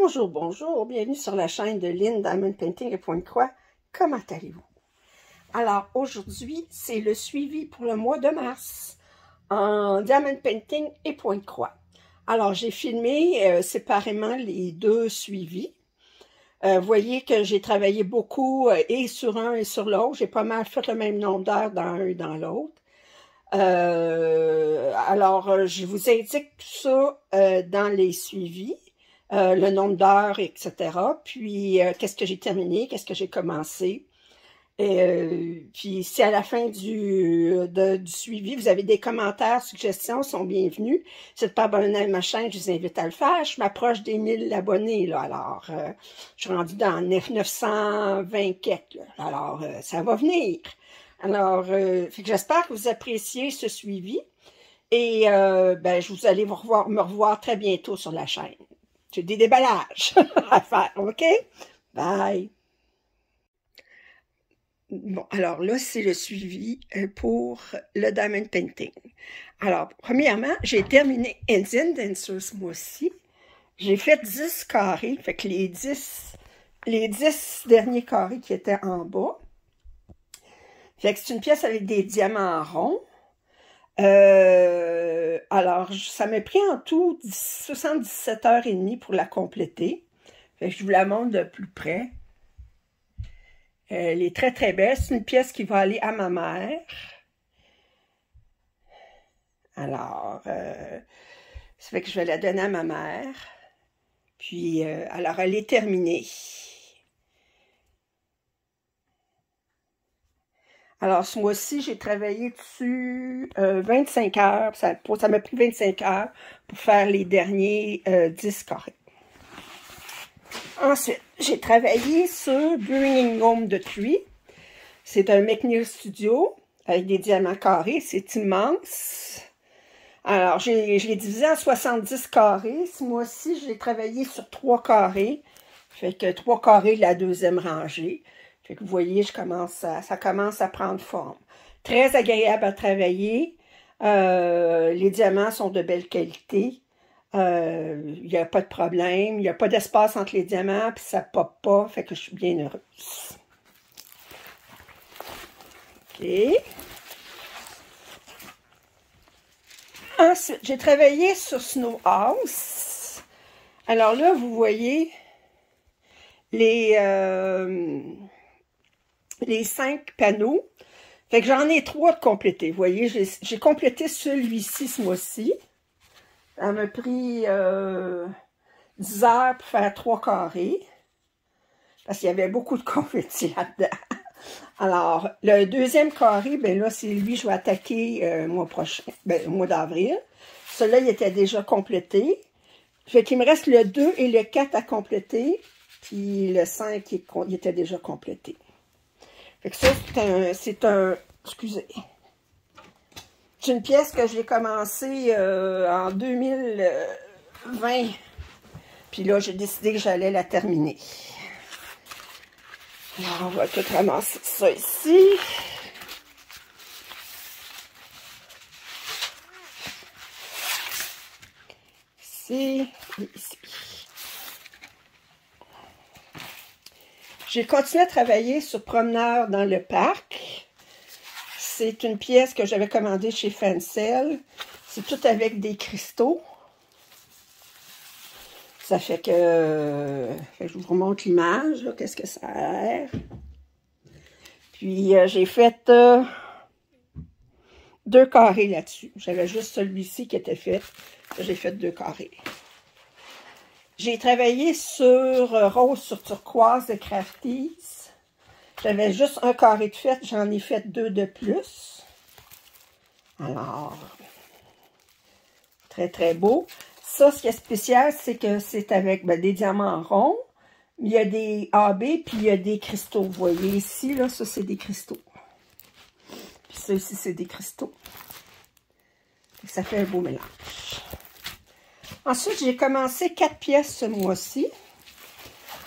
Bonjour, bonjour, bienvenue sur la chaîne de Lynn Diamond Painting et Pointe Croix. Comment allez-vous? Alors, aujourd'hui, c'est le suivi pour le mois de mars en Diamond Painting et Pointe Croix. Alors, j'ai filmé séparément les deux suivis. Vous voyez que j'ai travaillé beaucoup et sur un et sur l'autre. J'ai pas mal fait le même nombre d'heures dans un et dans l'autre. Je vous indique tout ça dans les suivis. Le nombre d'heures, etc. Puis, qu'est-ce que j'ai terminé, qu'est-ce que j'ai commencé. Puis, si à la fin du suivi, vous avez des commentaires, suggestions, sont bienvenus. Si vous n'êtes pas abonné à ma chaîne, je vous invite à le faire. Je m'approche des 1000 abonnés, là. Alors, je suis rendue dans 920 quelques, là. Alors, ça va venir. Alors, j'espère que vous appréciez ce suivi. Et, je vous allez me revoir très bientôt sur la chaîne. J'ai des déballages à faire, OK? Bye! Bon, alors là, c'est le suivi pour le Diamond Painting. Alors, premièrement, j'ai terminé Indian Dancer ce mois-ci. J'ai fait 10 carrés, fait que les 10 derniers carrés qui étaient en bas. Fait que c'est une pièce avec des diamants ronds. Alors, ça m'a pris en tout 77h30 pour la compléter. Fait que je vous la montre de plus près. Elle est très très belle. C'est une pièce qui va aller à ma mère. Alors, ça fait que je vais la donner à ma mère. Puis, alors, elle est terminée. Alors, ce mois-ci, j'ai travaillé dessus 25 heures. Ça m'a pris 25 heures pour faire les derniers 10 carrés. Ensuite, j'ai travaillé sur Bringing Home the Tree. C'est un McNeil Studio avec des diamants carrés. C'est immense. Alors, je l'ai divisé en 70 carrés. Ce mois-ci, j'ai travaillé sur 3 carrés. Fait que 3 carrés de la deuxième rangée. Fait que vous voyez, ça commence à prendre forme. Très agréable à travailler. Les diamants sont de belle qualité. Il n'y a pas de problème. Il n'y a pas d'espace entre les diamants, puis ça ne pop pas. Fait que je suis bien heureuse. OK. Ensuite, j'ai travaillé sur Snow House. Alors là, vous voyez les 5 panneaux. Fait que j'en ai 3 de compléter. Vous voyez, j'ai complété celui-ci ce mois-ci. Ça m'a pris 10 heures pour faire 3 carrés. Parce qu'il y avait beaucoup de confettis là-dedans. Alors, le deuxième carré, ben là, c'est lui, je vais attaquer mois prochain, mois d'avril. Celui-là, il était déjà complété. Fait qu'il me reste le 2 et le 4 à compléter. Puis le 5, il était déjà complété. Fait que ça, excusez. C'est une pièce que j'ai commencé en 2020. Puis là, j'ai décidé que j'allais la terminer. Alors, on va tout ramasser ça ici. Ici et ici. J'ai continué à travailler sur Promeneur dans le parc. C'est une pièce que j'avais commandée chez Fancel. C'est tout avec des cristaux. Ça fait que je vous remonte l'image, qu'est-ce que ça a l'air. Puis, j'ai fait 2 carrés là-dessus. J'avais juste celui-ci qui était fait. J'ai fait 2 carrés. J'ai travaillé sur rose sur turquoise de Crafties. J'avais juste 1 carré de fait. J'en ai fait 2 de plus. Alors, très très beau. Ça, ce qui est spécial, c'est que c'est avec des diamants ronds. Il y a des AB, puis il y a des cristaux. Vous voyez ici, là, ça, c'est des cristaux. Puis ça ici, c'est des cristaux. Ça fait un beau mélange. Ensuite, j'ai commencé 4 pièces ce mois-ci.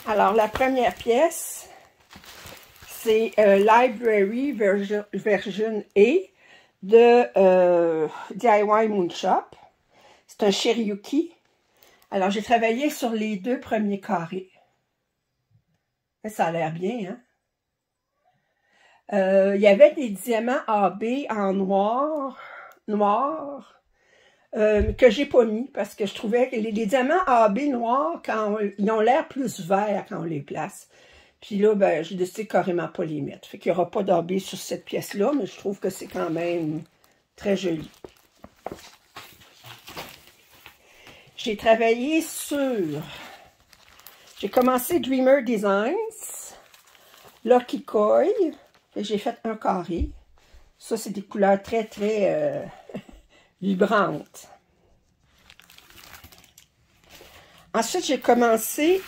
Alors, la première pièce, c'est Library Version A de DIY Moon Shop. C'est un Cherryuki. Alors, j'ai travaillé sur les 2 premiers carrés. Ça a l'air bien, hein? Il y avait des diamants AB en noir, que j'ai pas mis parce que je trouvais que les diamants AB noirs, ils ont l'air plus verts quand on les place. Puis là, ben, j'ai décidé carrément pas les mettre. Fait qu'il n'y aura pas d'AB sur cette pièce-là, mais je trouve que c'est quand même très joli. J'ai travaillé sur... J'ai commencé Dreamer Designs, Lucky Koi, et j'ai fait un carré. Ça, c'est des couleurs très, très vibrantes. Ensuite, j'ai commencé...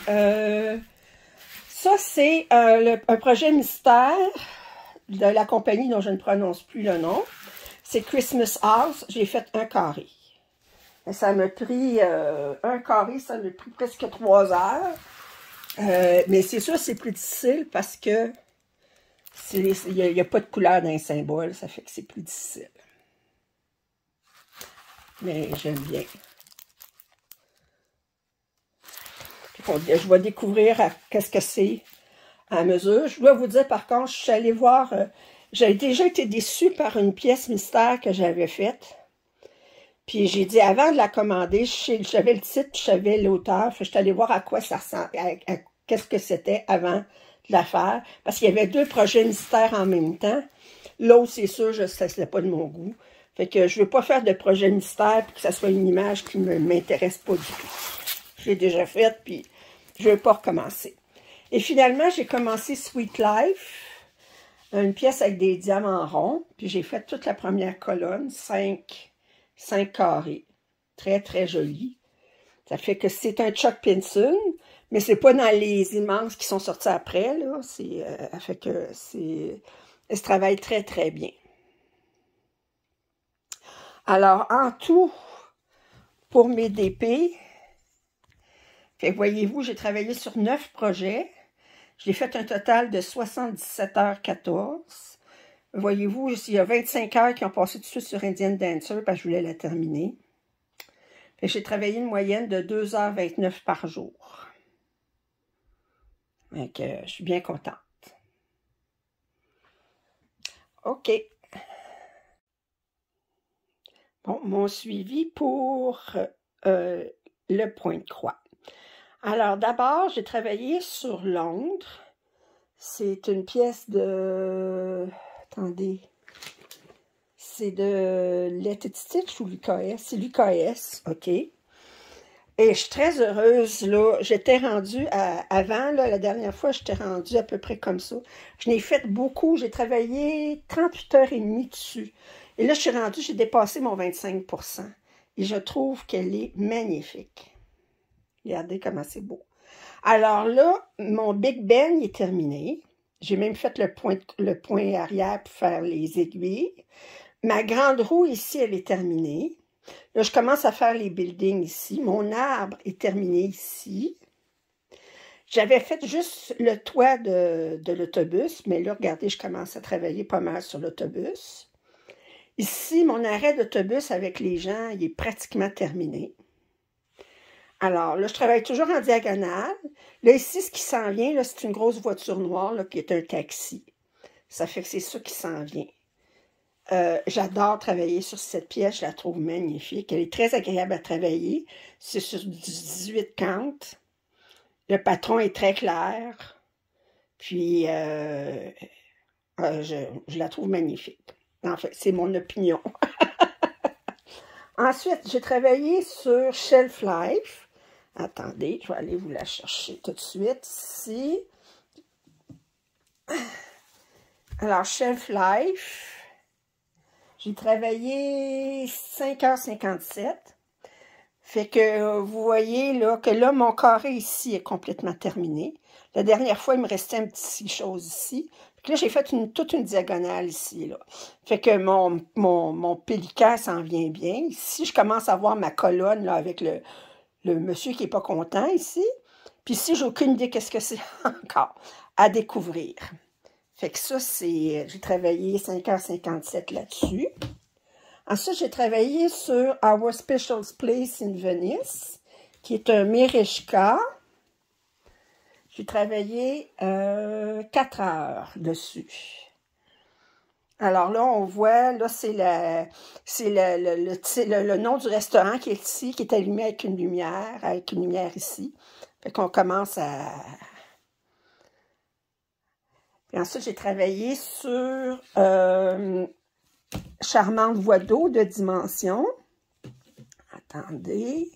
ça, c'est un projet mystère de la compagnie dont je ne prononce plus le nom. C'est Christmas House. J'ai fait un carré. Et ça m'a pris un carré, ça m'a pris presque 3 heures. Mais c'est sûr, c'est plus difficile parce que il n'y a pas de couleur dans les symboles. Ça fait que c'est plus difficile. Mais j'aime bien. Je vais découvrir qu'est-ce que c'est à mesure. Je dois vous dire, par contre, je suis allée voir... j'avais déjà été déçue par une pièce mystère que j'avais faite. Puis j'ai dit, avant de la commander, j'avais le titre, je savais l'auteur. Je suis allée voir à quoi ça ressemblait, qu'est-ce que c'était avant de la faire. Parce qu'il y avait 2 projets mystères en même temps. L'autre, c'est sûr, ça ne pas de mon goût. Fait que je ne veux pas faire de projet mystère puis que ça soit une image qui ne m'intéresse pas du tout. Je l'ai déjà faite, puis je ne veux pas recommencer. Et finalement, j'ai commencé Sweet Life, une pièce avec des diamants ronds. Puis j'ai fait toute la première colonne, 5 carrés. Très, très joli. Ça fait que c'est un Chuck Pinson, mais c'est pas dans les immenses qui sont sortis après, là. Ça fait que ça se travaille très, très bien. Alors, en tout, pour mes DP, voyez-vous, j'ai travaillé sur 9 projets. J'ai fait un total de 77h14. Voyez-vous, il y a 25 heures qui ont passé tout de suite sur Indian Dancer parce que je voulais la terminer. J'ai travaillé une moyenne de 2h29 par jour. Donc, je suis bien contente. OK. Bon, mon suivi pour le point de croix. Alors, d'abord, j'ai travaillé sur Londres. C'est une pièce de... Attendez. C'est de Let It Stitch ou l'UKS? C'est l'UKS, OK. Et je suis très heureuse, là. J'étais rendue avant, là, la dernière fois, j'étais rendue à peu près comme ça. Je n'ai fait beaucoup. J'ai travaillé 38h30 dessus. Et là, je suis rendue, j'ai dépassé mon 25%. Et je trouve qu'elle est magnifique. Regardez comment c'est beau. Alors là, mon Big Ben est terminé. J'ai même fait le point arrière pour faire les aiguilles. Ma grande roue ici, elle est terminée. Là, je commence à faire les buildings ici. Mon arbre est terminé ici. J'avais fait juste le toit de l'autobus, mais là, regardez, je commence à travailler pas mal sur l'autobus. Ici, mon arrêt d'autobus avec les gens, il est pratiquement terminé. Alors, là, je travaille toujours en diagonale. Là, ici, ce qui s'en vient, là, c'est une grosse voiture noire, là, qui est un taxi. Ça fait que c'est ça qui s'en vient. J'adore travailler sur cette pièce, je la trouve magnifique. Elle est très agréable à travailler. C'est sur du 18 cantes. Le patron est très clair. Puis, je la trouve magnifique. En fait, c'est mon opinion. Ensuite, j'ai travaillé sur Shelf Life. Attendez, je vais aller vous la chercher tout de suite ici. Alors, Shelf Life, j'ai travaillé 5h57. Fait que vous voyez là que là, mon carré ici est complètement terminé. La dernière fois, il me restait un petit chose ici. Puis là, j'ai fait toute une diagonale ici, là. Fait que mon pélican s'en vient bien. Ici, je commence à voir ma colonne, là, avec le monsieur qui n'est pas content, ici. Puis ici, j'ai aucune idée qu'est-ce que c'est encore à découvrir. Fait que ça, c'est... J'ai travaillé 5h57 là-dessus. Ensuite, j'ai travaillé sur Our Special Place in Venice. qui est un Mereshka. J'ai travaillé 4 heures dessus. Alors là, on voit, là, c'est le nom du restaurant qui est ici, qui est allumé avec une lumière ici. Fait qu'on commence à... Puis ensuite, j'ai travaillé sur Charmante voie d'eau de dimension. Attendez,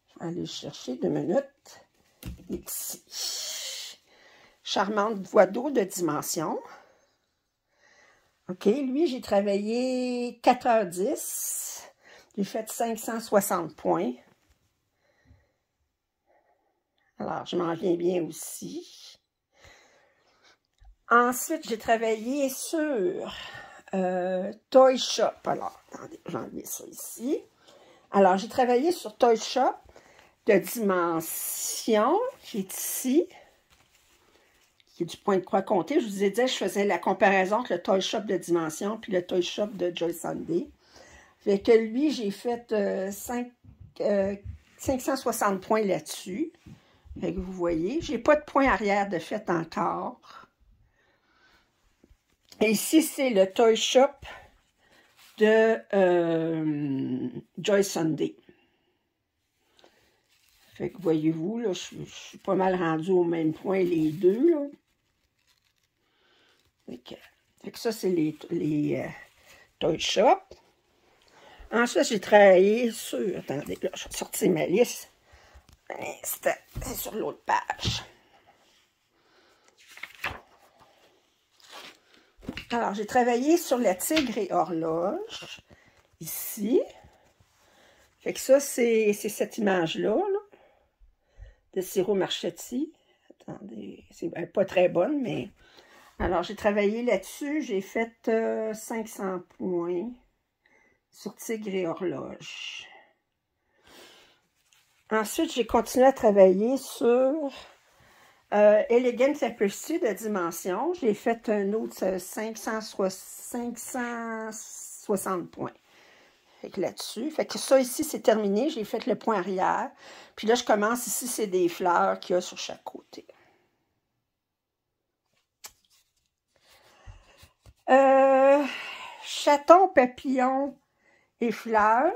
je vais aller le chercher 2 minutes. Ici. Charmante voie d'eau de dimension. OK, lui, j'ai travaillé 4h10. J'ai fait 560 points. Alors, je m'en viens bien aussi. Ensuite, j'ai travaillé sur Toy Shop. Alors, attendez, j'ai enlevé ça ici. Alors, j'ai travaillé sur Toy Shop de dimension, qui est ici, qui est du point de croix compté. Je vous ai dit, je faisais la comparaison entre le Toy Shop de dimension puis le Toy Shop de Joy Sunday. Fait que lui, j'ai fait 560 points là-dessus. Fait que vous voyez, j'ai pas de point arrière de fait encore. Et ici, c'est le Toy Shop de Joy Sunday. Fait que voyez-vous, là, je suis pas mal rendue au même point les deux, là. Fait que ça, c'est les Toy Shop. Ensuite, j'ai travaillé sur... Attendez, là, je vais sortir ma liste. C'est sur l'autre page. Alors, j'ai travaillé sur la tigre et horloge, ici. Fait que ça, c'est cette image-là, là, de Ciro Marchetti. Attendez, c'est pas très bonne, mais... Alors, j'ai travaillé là-dessus. J'ai fait 500 points sur tigre et horloge. Ensuite, j'ai continué à travailler sur Elegant Tapestry de dimension. J'ai fait un autre 560 points. Fait que là-dessus. Fait que ça ici, c'est terminé. J'ai fait le point arrière. Puis là, je commence ici, c'est des fleurs qu'il y a sur chaque côté. Chaton, papillon et fleurs.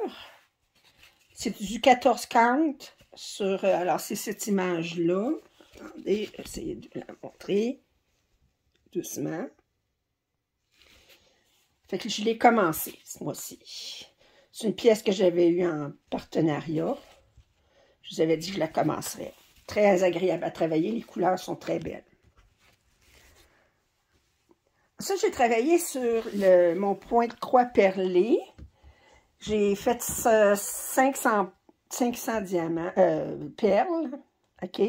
C'est du 14,40 sur... alors, c'est cette image-là. Attendez, je vais essayer de la montrer doucement. Fait que je l'ai commencé, ce mois-ci. C'est une pièce que j'avais eue en partenariat. Je vous avais dit que je la commencerais. Très agréable à travailler. Les couleurs sont très belles. Ensuite, j'ai travaillé sur mon point de croix perlé. J'ai fait 500 diamants, perles. OK.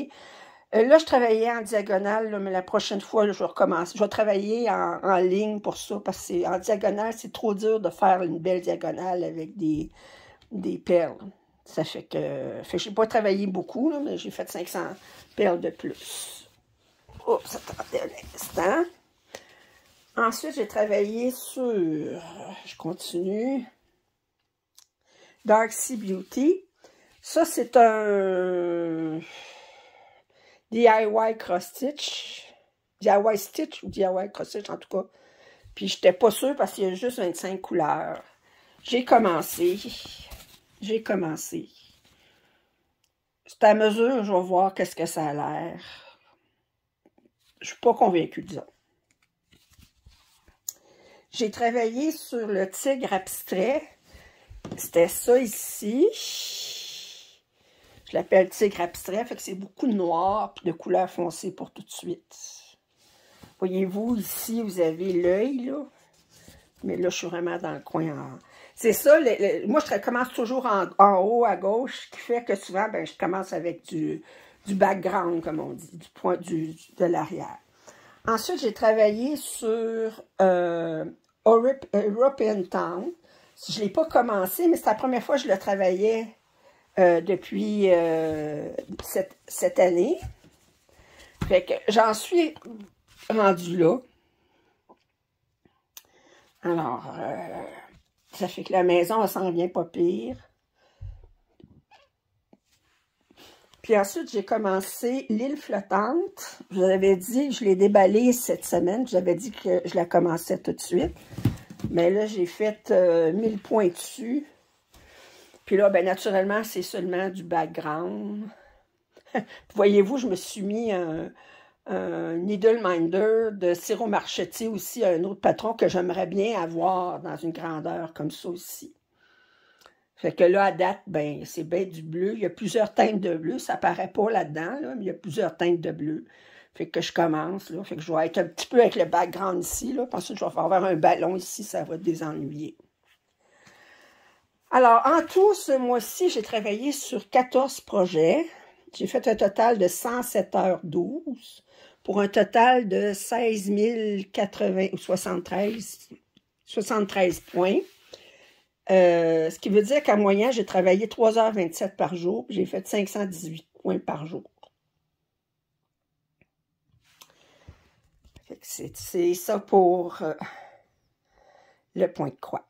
Là, je travaillais en diagonale, là, mais la prochaine fois, là, je vais recommencer. Je vais travailler en ligne pour ça, parce que en diagonale, c'est trop dur de faire une belle diagonale avec des perles. Ça fait que je n'ai pas travaillé beaucoup, là, mais j'ai fait 500 perles de plus. Oups, attendez un instant. Ensuite, j'ai travaillé sur, je continue, Dark Sea Beauty. Ça, c'est un DIY cross-stitch. DIY stitch ou DIY cross-stitch, en tout cas. Puis, je n'étais pas sûre parce qu'il y a juste 25 couleurs. J'ai commencé. C'est à mesure, je vais voir qu'est-ce que ça a l'air. Je ne suis pas convaincue, disons. J'ai travaillé sur le tigre abstrait. C'était ça ici. Je l'appelle tigre abstrait, fait que c'est beaucoup de noir et de couleur foncée pour tout de suite. Voyez-vous, ici, vous avez l'œil, là. Mais là, je suis vraiment dans le coin. C'est ça, moi, je commence toujours en haut à gauche, ce qui fait que souvent, ben, je commence avec du background, comme on dit, du point de l'arrière. Ensuite, j'ai travaillé sur European Town. Je ne l'ai pas commencé, mais c'est la première fois que je le travaillais depuis cette année. Fait que j'en suis rendue là. Alors, ça fait que la maison, elle s'en vient pas pire. Puis ensuite, j'ai commencé l'île flottante. Je vous avais dit, je l'ai déballée cette semaine. J'avais dit que je la commençais tout de suite. Mais là, j'ai fait 1000 points dessus. Puis là, ben naturellement, c'est seulement du background. Voyez-vous, je me suis mis un Needle Minder de Ciro Marchetti aussi, un autre patron que j'aimerais bien avoir dans une grandeur comme ça aussi. Fait que là, à date, ben, c'est bien du bleu. Il y a plusieurs teintes de bleu. Ça paraît pas là-dedans, là, mais il y a plusieurs teintes de bleu. Fait que je commence, là. Fait que je vais être un petit peu avec le background ici, là. Puis ensuite, je vais faire avoir un ballon ici, ça va désennuyer. Alors, en tout, ce mois-ci, j'ai travaillé sur 14 projets. J'ai fait un total de 107h12 pour un total de 16 080 ou 73 points. Ce qui veut dire qu'en moyenne, j'ai travaillé 3h27 par jour, puis j'ai fait 518 points par jour. C'est ça pour le point de croix.